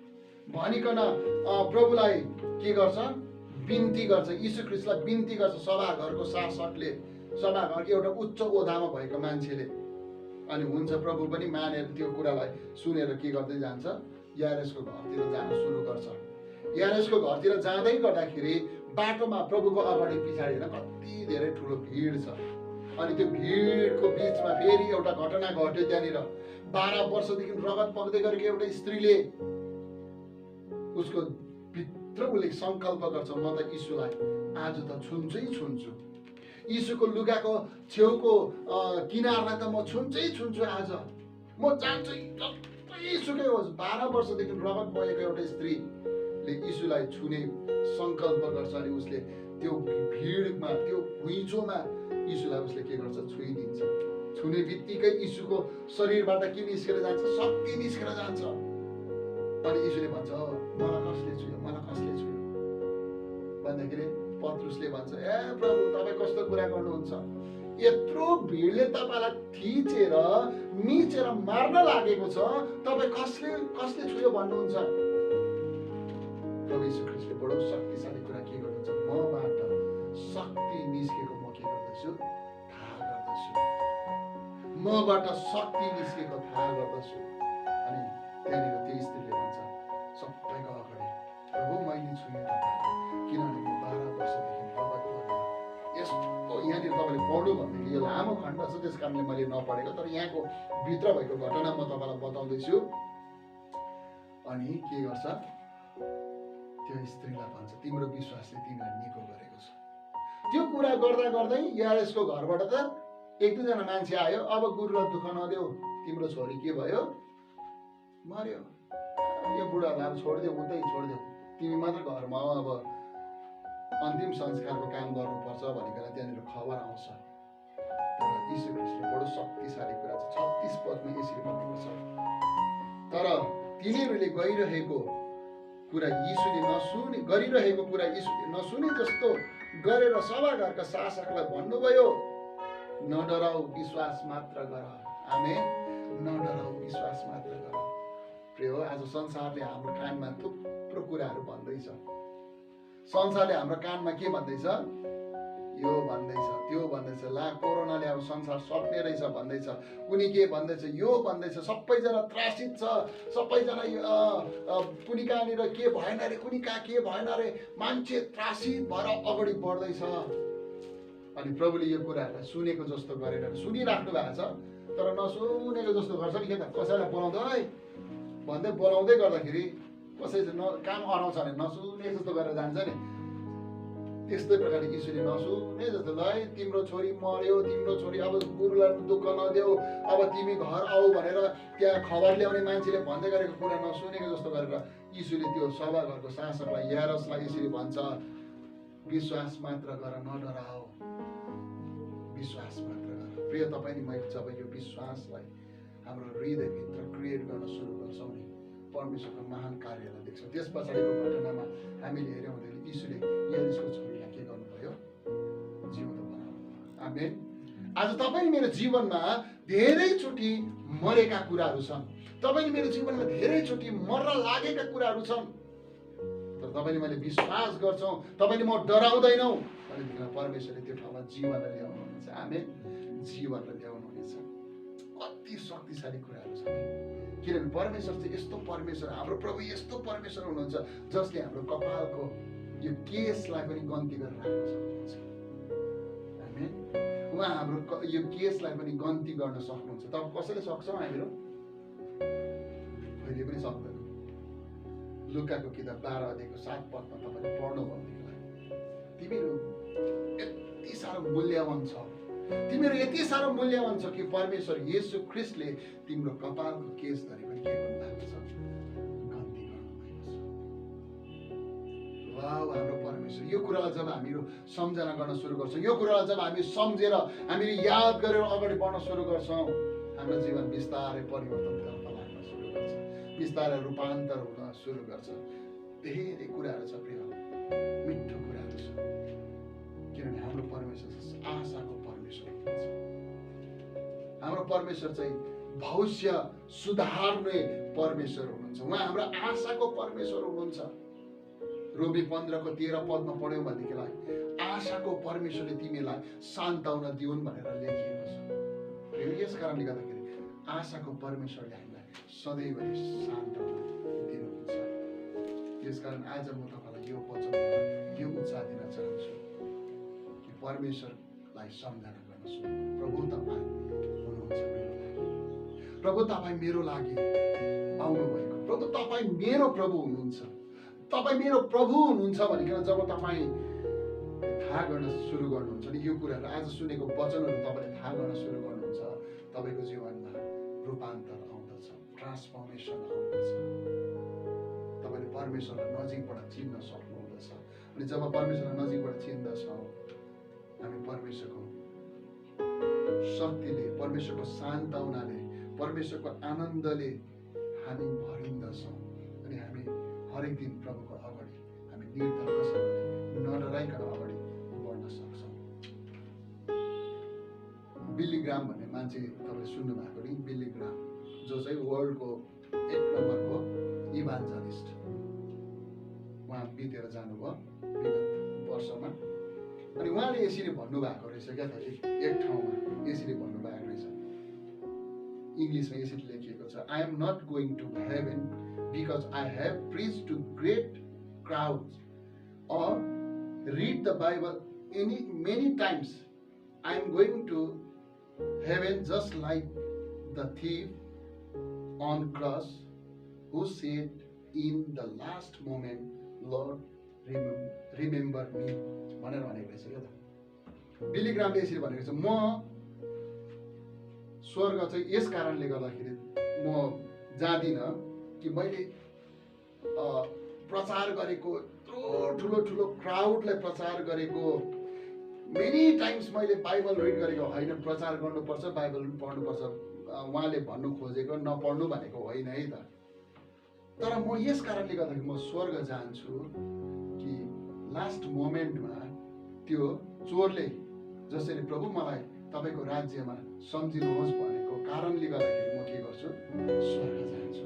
[SPEAKER 1] भनिकन प्रभुलाई के गर्छ, बिन्ती गर्छ, यीशु ख्रीष्टलाई बिन्ती गर्छ सभाघरको शासकले, सभाघरको एउटा उच्च ओहदामा भएको मान्छेले। अनि हुन्छ, प्रभु पनि मानेर त्यो कुरालाई सुनेर के गर्दै जान्छ, याइरसको घरतिर जान सुरु गर्छ। याइरसको घरतिर जाँदै गर्दाखेरि बाटोमा प्रभुको अगाडि पछाडि कति धेरै ठुलो भिड छ। अनि त्यो भिडको बिचमा फेरि एउटा घटना घट्यो। त्यहाँनिर 12 वर्षदेखि रगत बग्दै गरेको एउटा स्त्रीले उसको भित्र उसले संकल्प गर्छ, म त यीशुलाई आज त छुन्छु, यीशुको लुगाको छेउको किनारलाई त म छुन्छु, आज म जान्छु, यीशुकै होस्। 12 वर्षदेखि रगत बगेको एउटा स्त्रीले यीशुलाई छुने संकल्प गर्छ। अनि उसले त्यो भिडमा, त्यो घुइँचोमा यीशुलाई उसले के गर्छ, छुइदिन्छ। छुने बित्तिकै यीशुको शरीरबाट के निस्केर जान्छ, शक्ति निस्केर जान्छ। अनि यीशुले भन्छ, मलाई कसले छुयो भन्दाखेरि पत्रुसले भन्छ, ए प्रभु तपाईँ कस्तो कुरा गर्नुहुन्छ, यत्रो भिडले तपाईँलाई थिचेर मिचेर मार्न लागेको छ, तपाईँ कसले छुयो भन्नुहुन्छ। प्रभु यीशु ख्रीष्टले बडो शक्तिशाली कुरा के गर्नुहुन्छ, मबाट शक्ति निस्केको म के गर्दछु, थाहा गर्दछु, मबाट शक्ति निस्केको थाहा गर्दछु। अनि त्यहाँनिर त्यो स्त्रीले भन्छ सबैको अगाडि, प्रभु मैले छुएँ तपाईँलाई, किनभने म 12 वर्षदेखि रगत बगेर यस्तो। यहाँनिर तपाईँले पढ्नु भनेदेखि यो लामो खण्ड छ, त्यस कारणले मैले नपढेको, तर यहाँको भित्र भएको घटना म तपाईँलाई बताउँदैछु। अनि के गर्छ, त्यो स्त्रीलाई भन्छ, तिम्रो विश्वासले तिमीलाई निको गरेको छ। त्यो कुरा गर्दा गर्दै याइरसको घरबाट त 1-2 जना मान्छे आयो, अब गुरुलाई दुःख नदेऊ, तिम्रो छोरी के भयो, मर्यो, यो बुढालाई अब छोडिदेऊ, उतै छोडिदेऊ, तिमी मात्र घरमा अब अन्तिम संस्कारको काम गर्नुपर्छ भनिकन त्यहाँनिर खबर आउँछ। तर यीशु ख्रीष्टले बडो शक्तिशाली कुरा छ। 36 पदमा यसरी भनेको छ, तर तिनीहरूले गइरहेको कुरा यीशुले नसुने गरिरहेको कुरा यीशुले नसुने जस्तो गरेर सभाघरका शासकलाई भन्नुभयो, नडराऊ, विश्वास मात्र गर। आमेन। नडराऊ, विश्वास मात्र गर। प्रिय, आज संसारले हाम्रो कानमा थुप्रो कुराहरू भन्दैछ। संसारले हाम्रो कानमा के भन्दैछ? यो भन्दैछ, त्यो भन्दैछ, ला कोरोनाले अब संसार सक्ने रहेछ भन्दैछ, कुनी के भन्दैछ, यो भन्दैछ, सबैजना त्रासित छ, सबैजना कुनी कहाँनिर के भएन रे, कुनी कहाँ के भएन रे, मान्छे त्रासित भएर अगाडि बढ्दैछ। अनि प्रभुले यो कुराहरूलाई सुनेको जस्तो गरेर सुनिराख्नु भएको छ, तर नसुनेको जस्तो गर्छ नि। के त कसैलाई बोलाउँदै है भन्दै बोलाउँदै गर्दाखेरि कसै काम अराउँछ भने नसुने जस्तो गरेर जान्छ नि। त्यस्तै प्रकारले यीशुले नसुने जस्तो, ल है तिम्रो छोरी मर्यो, तिम्रो छोरी अब गुरुलाई दुःख नदेऊ, अब तिमी घर आऊ भनेर त्यहाँ खबर ल्याउने मान्छेले भन्दै गरेको कुरा नसुनेको जस्तो गरेर यीशुले त्यो सभाघरको शासकलाई, यारसलाई यसरी भन्छ, विश्वास मात्र गर, नडराऊ, विश्वास मात्र गर। प्रिय, तपाईँ नि मैले जब यो विश्वासलाई हाम्रो हृदयभित्र क्रिएट गर्न सुरु गर्छौँ नि, परमेश्वरको महान कार्यलाई देख्छौँ। त्यस पछाडिको घटनामा हामीले हेऱ्यौँ भने यीशुले याइरोसको छोरीलाई के गर्नुभयो? जिउँदो बनाउनुभयो। आमेन। आज तपाईँ मेरो जीवनमा धेरैचोटि मरेका कुराहरू छन्, तपाईँ मेरो जीवनमा धेरैचोटि मर्न लागेका कुराहरू छन्, तर तपाईँले मैले विश्वास गर्छौँ, तपाईँले म डराउँदैनौ भनेदेखि परमेश्वरले त्यो ठाउँमा जीवनलाई ल्याउनुहुनेछ। आमेन। जीवनलाई ल्याउनुहुनेछ। कति शक्तिशाली कुराहरू छ, किनभने परमेश्वर चाहिँ यस्तो परमेश्वर, हाम्रो प्रभु यस्तो परमेश्वर हुनुहुन्छ जसले हाम्रो कपालको यो केसलाई पनि गन्ती गरेर राख्न सक्नुहुन्छ। आमेन। उहाँ हाम्रो यो केसलाई पनि गन्ती गर्न सक्नुहुन्छ। तब कसैले सक्छौँ? हामीहरू कहिले पनि सक्दैन। लुकाको किताब 12 अध्यायको 7 पदमा तपाईँले पढ्नु भनेदेखिलाई तिमीहरू यति साह्रो मूल्यवान छ, तिमीहरू यति साह्रो मूल्यवान छ कि परमेश्वर येशू ख्रिस्टले तिम्रो कपालको केस धरि पनि के गर्नुभएको छ? गन्ती गर्नुभएको छ। वाह, हाम्रो परमेश्वर। यो कुरालाई जब हामीहरू सम्झना गर्न सुरु गर्छौँ, यो कुरालाई जब हामी सम्झेर हामीले याद गरेर अगाडि बढ्न सुरु गर्छौँ, हाम्रो जीवन बिस्तारै परिवर्तनतर्फ लाग्न सुरु गर्छ, बिस्तारै रूपान्तर हुन सुरु गर्छ। धेरै कुराहरू छ प्रिय, मिठो कुराहरू छ, किनभने हाम्रो परमेश्वर आशाको परमेश्वर हुनुहुन्छ। हाम्रो परमेश्वर चाहिँ भविष्य सुधार्ने परमेश्वर हुनुहुन्छ। उहाँ हाम्रो आशाको परमेश्वर हुनुहुन्छ। रोमी 15 को 13 पदमा पढ्यौँ भनेदेखिलाई आशाको परमेश्वरले तिमीलाई शान्ताउन दिउन् भनेर लेखिएको छ। यस कारणले गर्दाखेरि आशाको परमेश्वरले हामीलाई सधैँभरि शान्ताउन दिनुहुन्छ। त्यसकारण आज म तपाईँलाई यो वचन, यो उत्साह दिन चाहन्छु कि परमेश्वरलाई सम्झना गर्न सुरु। प्रभु तपाईँ हुनुहुन्छ मेरो लागि, प्रभु तपाईँ मेरो लागि आउनुभएको, प्रभु तपाईँ मेरो प्रभु हुनुहुन्छ, तपाईँ मेरो प्रभु हुनुहुन्छ भनिकन जब तपाईँ थाहा गर्न सुरु गर्नुहुन्छ नि, यो कुराहरू आज सुनेको वचनहरू तपाईँले थाहा गर्न सुरु गर्नुहुन्छ, तपाईँको जीवनमा रूपान्तर आउँदछ, ट्रान्सफर्मेसन आउँदछ। तपाईँले परमेश्वरलाई नजिकबाट चिन्न सक्नुहुँदछ। अनि जब परमेश्वरलाई नजिकबाट चिन्दछौँ, हामी परमेश्वरको शक्तिले, परमेश्वरको शान्ताउनाले, परमेश्वरको आनन्दले हामी भरिन्दछौँ। अनि हामी हरेक दिन प्रभुको अगाडि हामी निर्धक्कसँगले नडराइकन अगाडि बढ्न सक्छौँ। बिली ग्राम भन्ने मान्छे तपाईँले सुन्नु भएको नि, बिली ग्राम, जो चाहिँ वर्ल्डको 1 नम्बरको इभान्जलिस्ट, उहाँ बितेर जानुभयो विगत वर्षमा। अनि उहाँले यसरी भन्नुभएको रहेछ क्या त, एक ठाउँमा यसरी भन्नुभएको रहेछ, इङ्ग्लिसमा यसरी लेखिएको छ, I am not going to heaven because I have preached to great crowds or read the Bible many times. I am going to heaven just like the thief on cross who said in the last moment, Lord, remember me. भनेर भनेको रहेछ क्या त। बिली ग्रामले यसरी भनेको छ, म स्वर्ग चाहिँ यस कारणले गर्दाखेरि म जाँदिनँ कि मैले प्रचार गरेको, ठुलो ठुलो क्राउडलाई प्रचार गरेको, मेनी टाइम्स मैले बाइबल रिड गरेको होइन, प्रचार गर्नुपर्छ, बाइबल पढ्नुपर्छ उहाँले भन्नु खोजेको, नपढ्नु भनेको होइन है त। तर म यस कारणले गर्दाखेरि म स्वर्ग जान्छु कि लास्ट मोमेन्टमा त्यो चोरले जसरी प्रभु मलाई तपाईँको राज्यमा सम्झिनुहोस् भनेको कारणले गर्दाखेरि म के गर्छु, स्वर्ग जान्छु।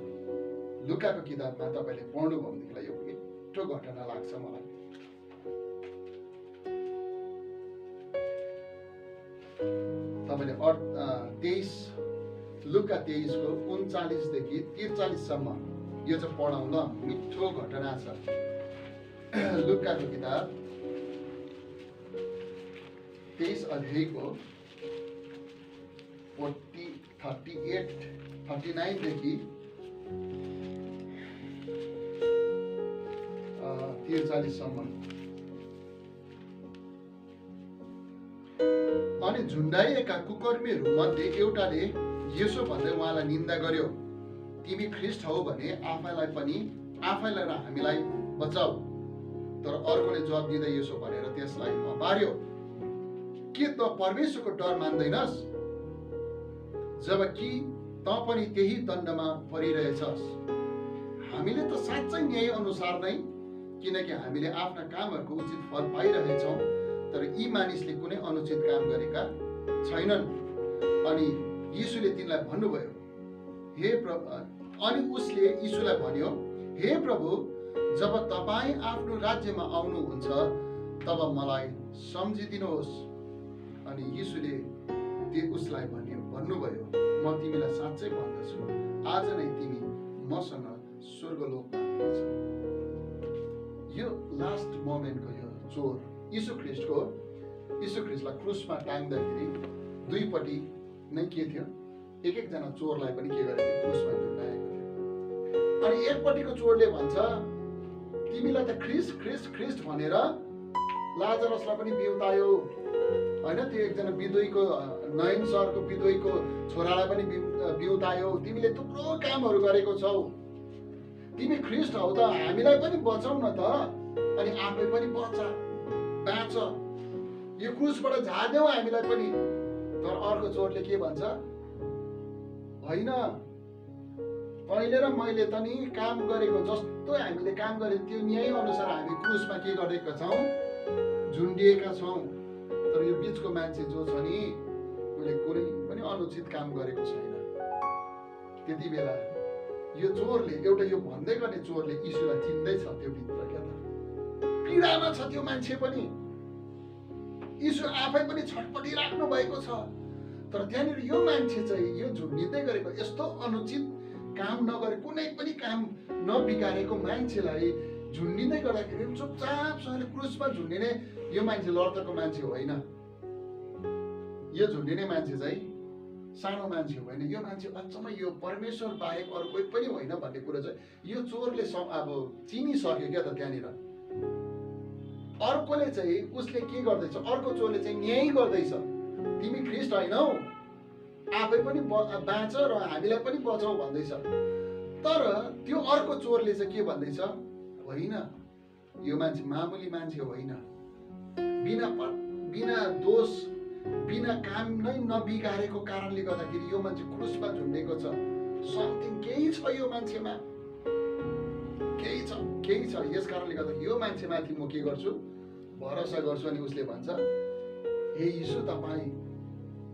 [SPEAKER 1] लुकाको किताबमा तपाईँले पढ्नुभयो भनेदेखिलाई यो मिठो घटना लाग्छ मलाई। तपाईँले 23 लुका 23 को 39 देखि 43 सम्म यो चाहिँ पढाउँदा मिठो घटना छ। लुकाको किताब 23 अध्यायको 39 देखि 43 सम्म। अनि झुन्डाइएका कुकर्मीहरू मध्ये एउटाले यसो भन्दै उहाँलाई निन्दा गर्यो, तिमी ख्रिस्ट हौ भने आफैलाई र हामीलाई बचाऊ। तर अर्कोले जवाब दिँदै यसो भनेर त्यसलाई हपार्यो, के त परमेश्वरको डर मान्दैनस्, जबकि त पनि त्यही दण्डमा परिरहेछस्। हामीले त साँच्चै न्याय अनुसार नै, किनकि हामीले आफ्ना कामहरूको उचित फल पाइरहेछौँ, तर यी मानिसले कुनै अनुचित काम गरेका छैनन्। अनि यीशुले तिनलाई भन्नुभयो, हे प्रभु, अनि उसले यीशुलाई भन्यो, हे प्रभु, जब तपाईँ आफ्नो राज्यमा आउनुहुन्छ तब मलाई सम्झिदिनुहोस्। अनि यीशुले उसलाई भन्नुभयो, म तिमीलाई साँच्चै भन्दछु, आज नै तिमी मसँग स्वर्गलोकमा हुनेछौ। यो लास्ट मोमेन्टको यो चोर यीशु ख्रिस्टलाई क्रुसमा टाङ्दाखेरि दुईपट्टि नै के थियो, एकजना चोरलाई पनि के गरेको थियो, क्रुसमा झुन्डाएको थियो। अनि एकपट्टिको चोरले भन्छ, तिमीलाई त ख्रिस्ट भनेर लाजरसलाई पनि बिउतायो होइन, त्यो एकजना विधुईको नयन सहरको विधुईको छोरालाई पनि बिउतायो, तिमीले थुप्रो कामहरू गरेको छौ, तिमी ख्रिस्ट हौ त हामीलाई पनि बचाउ न त, अनि आफै पनि बाँच, यो क्रुसबाट झार्देऊ हामीलाई पनि। तर अर्को चोरले के भन्छ, होइन, तैँले र मैले त नि काम गरेको जस्तो हामीले काम गरे त्यो न्याय अनुसार हामी क्रुसमा के गरेका छौँ, झुन्डिएका छौँ। तर यो बिचको मान्छे जो छ नि, उसले कुनै पनि अनुचित काम गरेको छैन। त्यति बेला यो चोरले, एउटा यो भन्दै गर्ने चोरले यीशुलाई चिन्दैछ, त्यो भित्र क्या त पीडामा छ त्यो मान्छे पनि, यीशु आफै पनि छटपटी राख्नु भएको छ। तर त्यहाँनिर यो मान्छे चाहिँ यो झुन्डिँदै गरेको, यस्तो अनुचित काम नगरे, कुनै पनि काम नबिगारेको मान्छेलाई झुन्डिँदै गर्दाखेरि चुपचापसँगले क्रुसमा झुन्डिने यो मान्छे लड्तको मान्छे होइन। यो झुन्डिने मान्छे चाहिँ सानो मान्छे होइन, यो मान्छे अचम्म यो परमेश्वर बाहेक अरू कोही पनि होइन भन्ने कुरा चाहिँ यो चोरले अब चिनिसक्यो क्या त। त्यहाँनिर अर्कोले चाहिँ उसले के गर्दैछ, अर्को चोरले चाहिँ न्याय गर्दैछ, तिमी ख्रिस्ट होइनौ, आफै पनि बाँच र हामीलाई पनि बचाऊ भन्दैछ। तर त्यो अर्को चोरले चाहिँ के भन्दैछ, होइन, यो मान्छे मामुली मान्छे होइन, बिना दोष बिना काम नै नबिगारेको कारणले गर्दाखेरि यो मान्छे क्रुसमा झुन्डेको छ। समथिङ केही छ यो मान्छेमा, केही छ। यस कारणले गर्दा यो मान्छेमाथि म के गर्छु, भरोसा गर्छु। अनि उसले भन्छ, हे यीशु, तपाईँ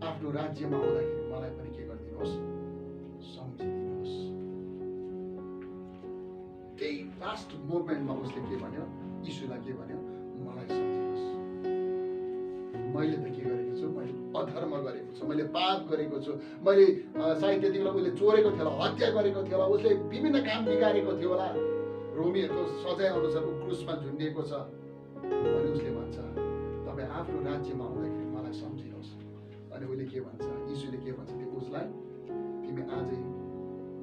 [SPEAKER 1] आफ्नो राज्यमा आउँदाखेरि मलाई पनि के गरिदिनुहोस्, सम्झिदिनुहोस्। त्यही लास्ट मोमेन्टमा उसले के भन्यो, यीशुलाई के भन्यो, मलाई सम्झिनुहोस्, मैले त के गरेको छु, मैले अधर्म गरेको छु, मैले पाप गरेको छु, मैले सायद त्यति बेला उसले चोरेको थियो होला, हत्या गरेको थियो होला, उसले विभिन्न काम बिगारेको थियो होला, रोमीहरूको सजाय अनुसार ऊ क्रुसमा झुन्डिएको छ। अनि उसले भन्छ, तपाईँ आफ्नो राज्यमा आउँदाखेरि मलाई सम्झिनुहोस्। अनि उसले के भन्छ, यीशुले के भन्छ त्यो उसलाई, तिमी आजै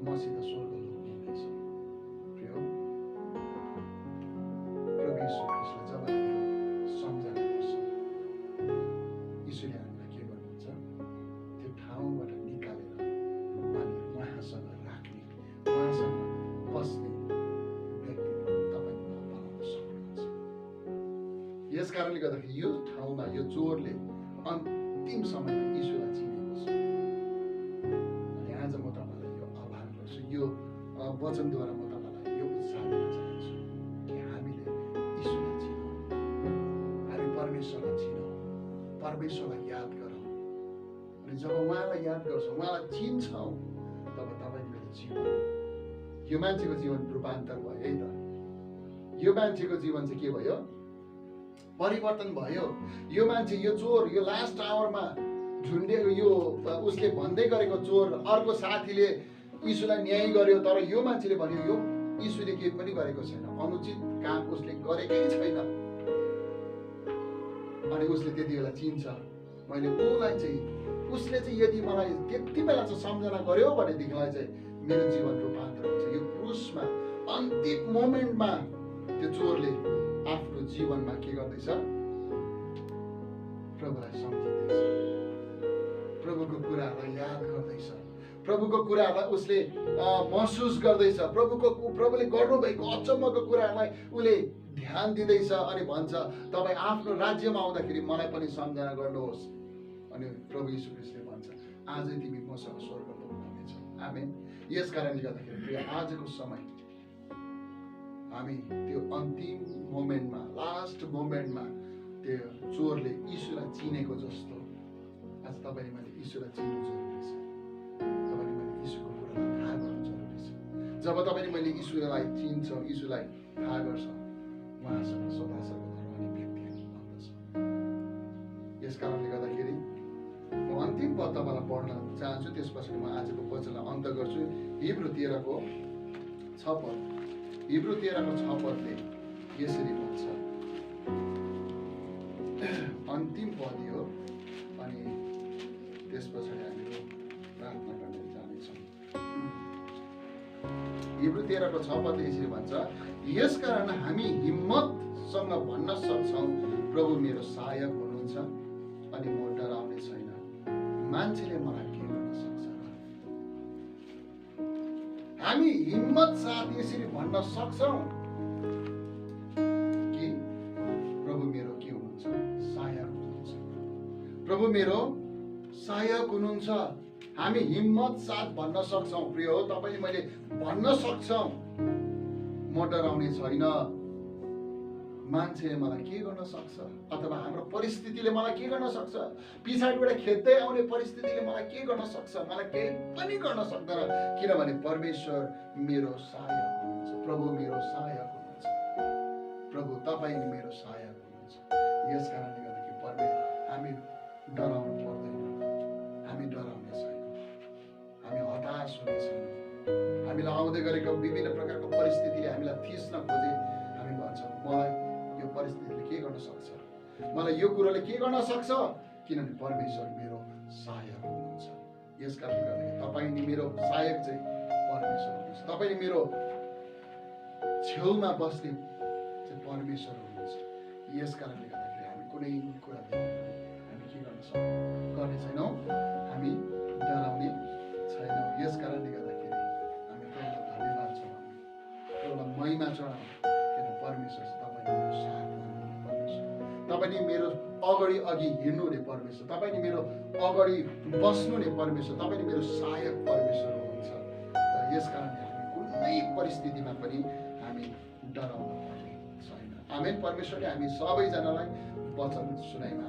[SPEAKER 1] मसित स्वर्गलोक हुँदैछौ। प्रभु यीशु ख्रिस्टले जब सम्झना गर्छौँ, यीशुले हामीलाई के गर्नुहुन्छ, त्यो ठाउँबाट निकालेर उहाँसँग राख्ने, उहाँसँग बस्ने व्यक्ति तपाईँ बनाउन सक्नुहुन्छ। यस कारणले गर्दाखेरि यो ठाउँमा यो चोरले अन्तिम समयमा यीशुलाई चिनेको छ। अनि आज म तपाईँलाई यो आह्वान गर्छु, यो वचनद्वारा म तपाईँलाई गर्दछौँ, उहाँलाई चिन्छौँ, तब तपाईँ मेरो जीवन, यो मान्छेको जीवन रूपान्तर भयो है त। यो मान्छेको जीवन चाहिँ के भयो? परिवर्तन भयो। यो मान्छे, यो चोर, यो लास्ट आवरमा झुन्डेको, यो उसले भन्दै गरेको चोर, अर्को साथीले यीशुलाई न्याय गर्यो, तर यो मान्छेले भन्यो यो यीशुले केही पनि गरेको छैन, अनुचित काम उसले गरेकै छैन। अनि उसले त्यति बेला चिन्छ, मैले उसलाई चाहिँ, उसले चाहिँ यदि मलाई त्यति बेला चाहिँ सम्झना गर्यो भनेदेखिलाई चाहिँ मेरो जीवन रूपान्तर हुन्छ। यो क्रुसमा अन्तिम मोमेन्टमा त्यो चोरले आफ्नो जीवनमा के गर्दैछ? प्रभुलाई सम्झिँदैछ, प्रभुको कुराहरूलाई याद गर्दैछ, प्रभुको कुराहरूलाई उसले महसुस गर्दैछ, प्रभुले गर्नुभएको अचम्मको कुराहरूलाई उसले ध्यान दिँदैछ। अनि भन्छ तपाईँ आफ्नो राज्यमा आउँदाखेरि मलाई पनि सम्झना गर्नुहोस्। अनि प्रभु यीशु ख्रीष्टले भन्छ आजै तिमी मसँग स्वर्गलोक हुनेछौ। आमेन। यस कारणले गर्दाखेरि आजको समय हामी त्यो अन्तिम मोमेन्टमा, लास्ट मोमेन्टमा त्यो चोरले यीशुलाई चिनेको जस्तो आज तपाईँले मैले यीशुलाई चिन्नु जरुरी छ। तपाईँले मैले यीशुको कुरालाई थाहा गर्नु जरुरी छ। जब तपाईँले मैले यीशुलाई चिन्छ, यीशुलाई थाहा गर्छ, उहाँसँग सदा सर्वदा रहने व्यक्ति भन्दछ। यस कारणले गर्दाखेरि म अन्तिम पद तपाईँलाई पढ्न चाहन्छु, त्यसपछि म आजको वचनलाई अन्त गर्छु। हिब्रू 13को 6 पद, हिब्रू 13को 6 पदले यसरी भन्छ, अन्तिम पद हो। अनि त्यस पछाडि हामी प्रार्थना गर्ने जानेछौँ। हिब्रू 13को 6 पदले यसरी भन्छ, यसकारण हामी हिम्मतसँग भन्न सक्छौँ प्रभु मेरो सहायक हुनुहुन्छ अनि म डराउने छैन, मान्छेले मलाई के गर्न सक्छ। हामी हिम्मत साथ यसरी भन्न सक्छौँ कि प्रभु मेरो के हुनुहुन्छ? सहायक हुनुहुन्छ। प्रभु मेरो सहायक हुनुहुन्छ। हामी हिम्मत साथ भन्न सक्छौँ। प्रिय हो, तपाईँले मैले भन्न सक्छौँ म डराउने छैन, मान्छेले मलाई के गर्न सक्छ, अथवा हाम्रो परिस्थितिले मलाई के गर्न सक्छ, पछाडिबाट खेद्दै आउने परिस्थितिले मलाई के गर्न सक्छ? मलाई केही पनि गर्न सक्दैन, किनभने परमेश्वर मेरो सहायक हुनुहुन्छ। प्रभु मेरो सहायक हुनुहुन्छ। प्रभु तपाईँ मेरो सहायक हुनुहुन्छ। यस कारणले गर्दाखेरि हामी डराउनु पर्दैन, हामी डराउने छैनौँ, हामी हताश हुने छैनौँ। हामीलाई आउँदै गरेको विभिन्न प्रकारको परिस्थितिले हामीलाई थिच्न खोजे, हामी भन्छौँ मलाई यो परिस्थितिले के गर्न सक्छ, मलाई यो कुरोले के गर्न सक्छ, किनभने परमेश्वर मेरो सहायक हुनुहुन्छ। यस कारणले गर्दाखेरि तपाईँ नि मेरो सहायक चाहिँ परमेश्वर हुनुहुन्छ। तपाईँले मेरो छेउमा बस्ने चाहिँ परमेश्वर हुनुहुन्छ। यस कारणले गर्दाखेरि हामी कुनै कुरा हामी के गर्ने छैनौँ, हामी डराउने छैनौँ। यस कारणले गर्दाखेरि हामी प्रभुलाई धन्यवाद चढाउँ, प्रभुलाई महिमा चढाउँ, किनभने परमेश्वर चाहिँ तपाईँले मेरो साथ गर्नुहुने परमेश्वर, तपाईँले मेरो अघि हिँड्नुहुने परमेश्वर, तपाईँले मेरो अगाडि बस्नुहुने परमेश्वर, तपाईँले मेरो सहायक परमेश्वर हुनुहुन्छ। र यस कारणले हामी कुनै परिस्थितिमा पनि हामी डराउनु पर्ने छैन। आमेन। परमेश्वरले हामी सबैजनालाई वचन सुनाइमा